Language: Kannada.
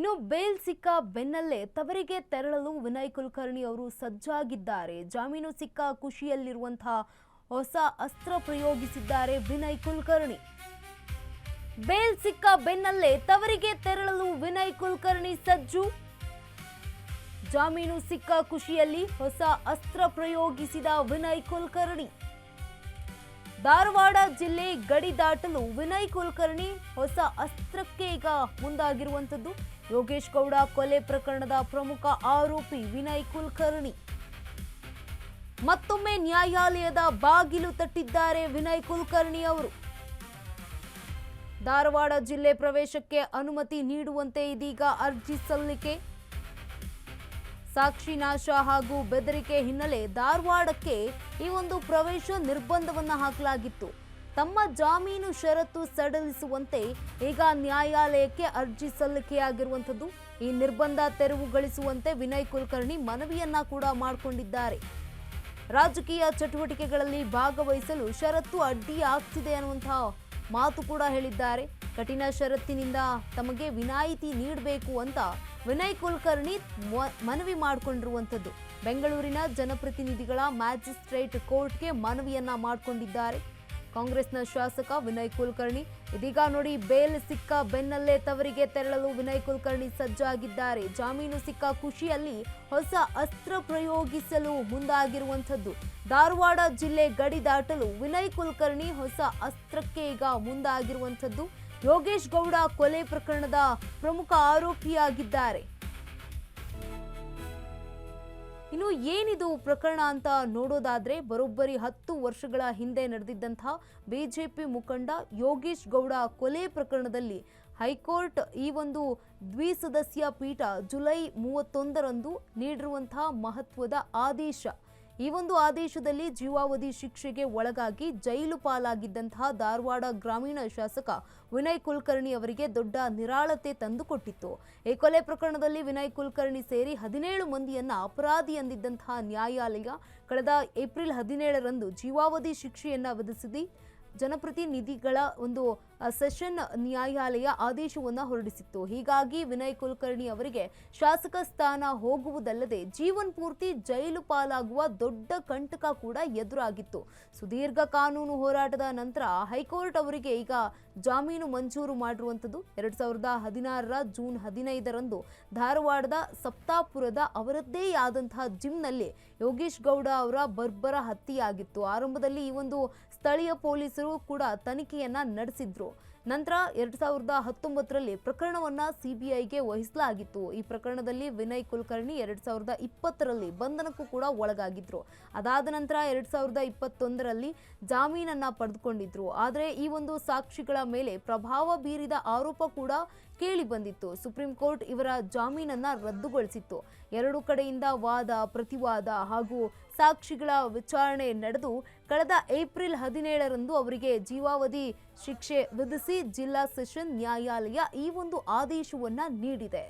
ಇನ್ನು ಬೇಲ್ ಸಿಕ್ಕ ಬೆನ್ನಲ್ಲೇ ತವರಿಗೆ ತೆರಳಲು ವಿನಯ್ ಕುಲಕರ್ಣಿ ಅವರು ಸಜ್ಜಾಗಿದ್ದಾರೆ. ಜಾಮೀನು ಸಿಕ್ಕ ಖುಷಿಯಲ್ಲಿರುವಂತಹ ಹೊಸ ಅಸ್ತ್ರ ಪ್ರಯೋಗಿಸಿದ್ದಾರೆ ವಿನಯ್ ಕುಲಕರ್ಣಿ. ಬೇಲ್ ಸಿಕ್ಕ ಬೆನ್ನಲ್ಲೇ ತವರಿಗೆ ತೆರಳಲು ವಿನಯ್ ಕುಲಕರ್ಣಿ ಸಜ್ಜು. ಜಾಮೀನು ಸಿಕ್ಕ ಖುಷಿಯಲ್ಲಿ ಹೊಸ ಅಸ್ತ್ರ ಪ್ರಯೋಗಿಸಿದ ವಿನಯ್ ಕುಲಕರ್ಣಿ. ಧಾರವಾಡ ಜಿಲ್ಲೆ ಗಡಿ ದಾಟಲು ವಿನಯ್ ಕುಲಕರ್ಣಿ ಹೊಸ ಅಸ್ತ್ರಕ್ಕೆ ಈಗ ಮುಂದಾಗಿರುವಂತದ್ದು. ಯೋಗೇಶ್ ಗೌಡ ಕೊಲೆ ಪ್ರಕರಣದ ಪ್ರಮುಖ ಆರೋಪಿ ವಿನಯ್ ಕುಲಕರ್ಣಿ ಮತ್ತೊಮ್ಮೆ ನ್ಯಾಯಾಲಯದ ಬಾಗಿಲು ತಟ್ಟಿದ್ದಾರೆ ವಿನಯ್ ಕುಲಕರ್ಣಿ ಅವರು. ಧಾರವಾಡ ಜಿಲ್ಲೆ ಪ್ರವೇಶಕ್ಕೆ ಅನುಮತಿ ನೀಡುವಂತೆ ಇದೀಗ ಅರ್ಜಿ ಸಲ್ಲಿಕೆ. ಸಾಕ್ಷಿ ನಾಶ ಹಾಗೂ ಬೆದರಿಕೆ ಹಿನ್ನೆಲೆ ಧಾರವಾಡಕ್ಕೆ ಈ ಒಂದು ಪ್ರವೇಶ ನಿರ್ಬಂಧವನ್ನ ಹಾಕಲಾಗಿತ್ತು. ತಮ್ಮ ಜಾಮೀನು ಷರತ್ತು ಸಡಿಲಿಸುವಂತೆ ಈಗ ನ್ಯಾಯಾಲಯಕ್ಕೆ ಅರ್ಜಿ ಸಲ್ಲಿಕೆಯಾಗಿರುವಂತದ್ದು. ಈ ನಿರ್ಬಂಧ ತೆರವುಗೊಳಿಸುವಂತೆ ವಿನಯ್ ಕುಲಕರ್ಣಿ ಮನವಿಯನ್ನ ಕೂಡ ಮಾಡಿಕೊಂಡಿದ್ದಾರೆ. ರಾಜಕೀಯ ಚಟುವಟಿಕೆಗಳಲ್ಲಿ ಭಾಗವಹಿಸಲು ಷರತ್ತು ಅಡ್ಡಿಯಾಗ್ತಿದೆ ಅನ್ನುವಂತಹ ಮಾತು ಕೂಡ ಹೇಳಿದ್ದಾರೆ. ಕಠಿಣ ಷರತ್ತಿನಿಂದ ತಮಗೆ ವಿನಾಯಿತಿ ನೀಡಬೇಕು ಅಂತ ವಿನಯ್ ಕುಲಕರ್ಣಿ ಮನವಿ ಮಾಡಿಕೊಂಡಿರುವಂತದ್ದು. ಬೆಂಗಳೂರಿನ ಜನಪ್ರತಿನಿಧಿಗಳ ಮ್ಯಾಜಿಸ್ಟ್ರೇಟ್ ಕೋರ್ಟ್ಗೆ ಮನವಿಯನ್ನ ಮಾಡಿಕೊಂಡಿದ್ದಾರೆ ಕಾಂಗ್ರೆಸ್ನ ಶಾಸಕ ವಿನಯ್ ಕುಲಕರ್ಣಿ. ಇದೀಗ ನೋಡಿ, ಬೇಲ್ ಸಿಕ್ಕ ಬೆನ್ನಲ್ಲೇ ತವರಿಗೆ ತೆರಳಲು ವಿನಯ್ ಕುಲಕರ್ಣಿ ಸಜ್ಜಾಗಿದ್ದಾರೆ. ಜಾಮೀನು ಸಿಕ್ಕ ಖುಷಿಯಲ್ಲಿ ಹೊಸ ಅಸ್ತ್ರ ಪ್ರಯೋಗಿಸಲು ಮುಂದಾಗಿರುವಂಥದ್ದು. ಧಾರವಾಡ ಜಿಲ್ಲೆ ಗಡಿ ದಾಟಲು ವಿನಯ್ ಕುಲಕರ್ಣಿ ಹೊಸ ಅಸ್ತ್ರಕ್ಕೆ ಈಗ ಮುಂದಾಗಿರುವಂಥದ್ದು. ಯೋಗೇಶ್ ಗೌಡ ಕೊಲೆ ಪ್ರಕರಣದ ಪ್ರಮುಖ ಆರೋಪಿಯಾಗಿದ್ದಾರೆ. ಇನ್ನು ಏನಿದು ಪ್ರಕರಣ ಅಂತ ನೋಡೋದಾದ್ರೆ, ಬರೋಬ್ಬರಿ 10 ವರ್ಷಗಳ ಹಿಂದೆ ನಡೆದಿದ್ದಂತಹ ಬಿಜೆಪಿ ಮುಖಂಡ ಯೋಗೇಶ್ ಗೌಡ ಕೊಲೆ ಪ್ರಕರಣದಲ್ಲಿ ಹೈಕೋರ್ಟ್ ಈ ಒಂದು ದ್ವಿಸದಸ್ಯ ಪೀಠ ಜುಲೈ 31ರಂದು ನೀಡಿರುವಂತಹ ಮಹತ್ವದ ಆದೇಶ. ಈ ಒಂದು ಆದೇಶದಲ್ಲಿ ಜೀವಾವಧಿ ಶಿಕ್ಷೆಗೆ ಒಳಗಾಗಿ ಜೈಲು ಪಾಲಾಗಿದ್ದಂತಹ ಧಾರವಾಡ ಗ್ರಾಮೀಣ ಶಾಸಕ ವಿನಯ್ ಕುಲಕರ್ಣಿ ಅವರಿಗೆ ದೊಡ್ಡ ನಿರಾಳತೆ ತಂದುಕೊಟ್ಟಿತ್ತು. ಈ ಕೊಲೆ ಪ್ರಕರಣದಲ್ಲಿ ವಿನಯ್ ಕುಲಕರ್ಣಿ ಸೇರಿ 17 ಮಂದಿಯನ್ನ ಅಪರಾಧಿ ಎಂದಿದ್ದಂತಹ ನ್ಯಾಯಾಲಯ ಕಳೆದ ಏಪ್ರಿಲ್ 17ರಂದು ಜೀವಾವಧಿ ಶಿಕ್ಷೆಯನ್ನ ವಿಧಿಸಿದೆ. ಜನಪ್ರತಿನಿಧಿಗಳ ಒಂದು ಸೆಷನ್ ನ್ಯಾಯಾಲಯ ಆದೇಶವನ್ನು ಹೊರಡಿಸಿತ್ತು. ಹೀಗಾಗಿ ವಿನಯ್ ಕುಲಕರ್ಣಿ ಅವರಿಗೆ ಶಾಸಕ ಸ್ಥಾನ ಹೋಗುವುದಲ್ಲದೆ ಜೀವನ್ ಪೂರ್ತಿ ಜೈಲು ಪಾಲಾಗುವ ದೊಡ್ಡ ಕಂಟಕ ಕೂಡ ಎದುರಾಗಿತ್ತು. ಸುದೀರ್ಘ ಕಾನೂನು ಹೋರಾಟದ ನಂತರ ಹೈಕೋರ್ಟ್ ಅವರಿಗೆ ಈಗ ಜಾಮೀನು ಮಂಜೂರು ಮಾಡಿರುವಂಥದ್ದು. 2016ರ ಜೂನ್ 15ರಂದು ಧಾರವಾಡದ ಸಪ್ತಾಪುರದ ಅವರದ್ದೇ ಆದಂತಹ ಜಿಮ್ನಲ್ಲಿ ಯೋಗೇಶ್ ಗೌಡ ಅವರ ಬರ್ಬರ ಹತ್ಯೆಯಾಗಿತ್ತು. ಆರಂಭದಲ್ಲಿ ಈ ಒಂದು ಸ್ಥಳೀಯ ಪೊಲೀಸರು ಕೂಡ ತನಿಖೆಯನ್ನ ನಡೆಸಿದ್ರು. ನಂತರ 2019ರಲ್ಲಿ ಪ್ರಕರಣವನ್ನ ಸಿಬಿಐಗೆ ವಹಿಸಲಾಗಿತ್ತು. ಈ ಪ್ರಕರಣದಲ್ಲಿ ವಿನಯ್ ಕುಲಕರ್ಣಿ 2020ರಲ್ಲಿ ಬಂಧನಕ್ಕೂ ಕೂಡ ಒಳಗಾಗಿದ್ರು. ಅದಾದ ನಂತರ 2021ರಲ್ಲಿ ಜಾಮೀನನ್ನ ಪಡೆದುಕೊಂಡಿದ್ರು. ಆದರೆ ಈ ಒಂದು ಸಾಕ್ಷಿಗಳ ಮೇಲೆ ಪ್ರಭಾವ ಬೀರಿದ ಆರೋಪ ಕೂಡ ಕೇಳಿ ಬಂದಿತ್ತು. ಸುಪ್ರೀಂ ಕೋರ್ಟ್ ಇವರ ಜಾಮೀನನ್ನ ರದ್ದುಗೊಳಿಸಿತ್ತು. ಎರಡು ಕಡೆಯಿಂದ ವಾದ ಪ್ರತಿವಾದ ಹಾಗೂ ಸಾಕ್ಷಿಗಳ ವಿಚಾರಣೆ ನಡೆದು ಕಳೆದ ಏಪ್ರಿಲ್ 17ರಂದು ಅವರಿಗೆ ಜೀವಾವಧಿ ಶಿಕ್ಷೆ ವಿಧಿಸಿ ಜಿಲ್ಲಾ ಸೆಷನ್ ನ್ಯಾಯಾಲಯ ಈ ಒಂದು ಆದೇಶವನ್ನ ನೀಡಿದೆ.